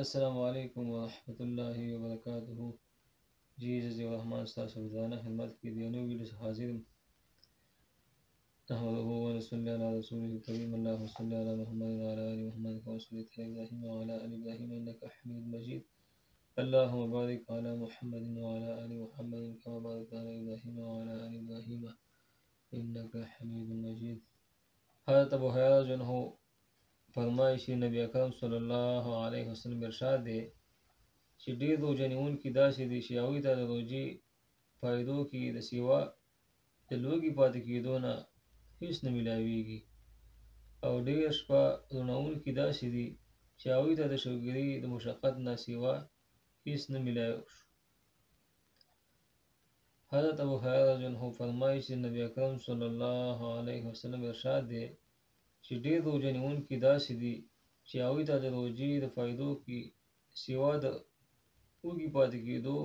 السلام علیکم ورحمۃ اللہ وبرکاتہ. جی عزیز الرحمن ستاسو روزانه خدمت کې د یو نوي ویډیو څخه حاضر یم. نحمده ونصلي علی رسوله الکریم. اللهم صل علی محمد وعلى آل محمد كما صليت على إبراهيم وعلى آل إبراهيم إنك حميد مجيد. اللهم بارك على محمد وعلى آل محمد كما باركت على إبراهيم وعلى آل إبراهيم إنك حميد مجيد. حضرت ابو هريرہ رضی اللہ عنہ فرمایي چې نبی اکرم صلی الله علیه وسلم ارشاد دی چې ډېر روژه نیونکي داسې دي چې هغوی ته د روژې فایدو کې د سیوا د لوږې پاتې کېدو نه هېڅ نه میلاویږي، او ډېر شپه روڼوونکي داسې دي چې هغوی ته د شوګیرۍ د مشقت نه سیوا هېڅ نه میلاو شو. حضرت ابو هريرة رضی الله عنه فرمایي چې نبی اکرم صلی الله علیه وسلم ارشاد دی چې ډېر روژه نیونکي داسې دي چې هغوی ته د روژې د فایدو کې سیوا د وږي پاتې کېدو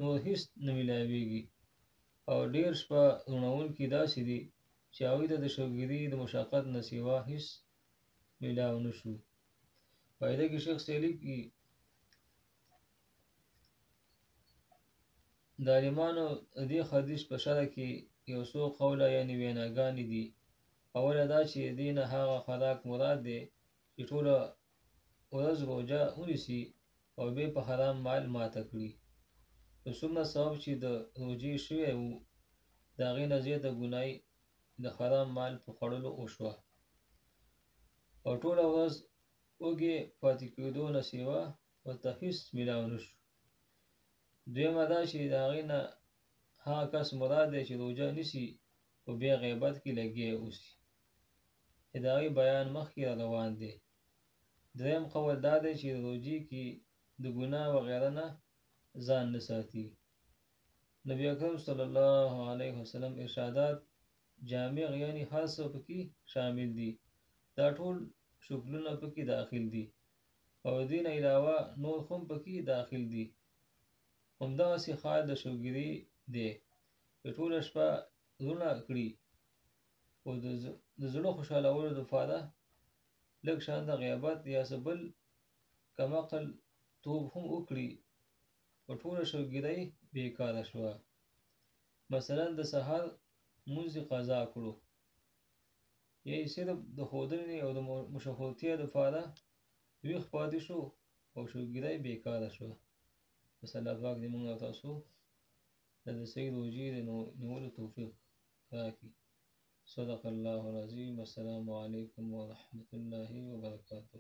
نور هېڅ نه میلاویږي، او ډېر شپه روڼوونکي داسې دي چې هغوی ته د شوګیرۍ د مشقت نه سیوا هېڅ میلاو نه شو. فایده کې شیخ صاحب لیکي د عالمانو د دې حدیث په شرح کې یو څو قوله یعنې ویناګانې دي. اوله دا چې دې نه هغه خوراک مراد دی چې ټوله ورځ روژه ونیسي او بیا په حرام مال ماته کړي، نو څومره ثواب چې د روژې شوی و د هغې نه زیاته ګناه د حرام مال په خوړلو وشوه، او ټوله ورځ وږې پاتې کېدو نه سیوا ورته هېڅ میلاو نه شو. دویمه دا چې د هغې نه هغه کس مراد دی چې روژه نیسي او بیا غیبت کې لګیا اوسي، چې د هغې بیان مخکې روان دی. دریم قول دا دی چې روژې کې د ګناه وغیره نه ځان نه ساتي. نبی اکرم صلی الله علیه وسلم ارشادات جامع یعنی هر څه پکې شامل دي، دا ټول شکلونه پکې داخل دي، او دې نه علاوه نور هم پکې داخل دي. همدغسې حال د شوګیرۍ دی چې ټوله شپه زړونه کړي او د زړه خوشحالولو دپاره لږ شان د غیبت یا څه بل کمعقل توب هم وکړي، په ټوله شوګیرۍ بېکاره شوه. مثلا د سهار لمونځ یې قضا کړو، یا یې صرف د ښودنې او د مشهورتیا دپاره ویښ پاتې شو او شوګیرۍ بېکاره شوه. بس الله پاک دې موږ او تاسو د صحیح روژې د نیولو توفیق راکړي. صدق الله العظیم. السلام علیکم ورحمة الله وبرکاته.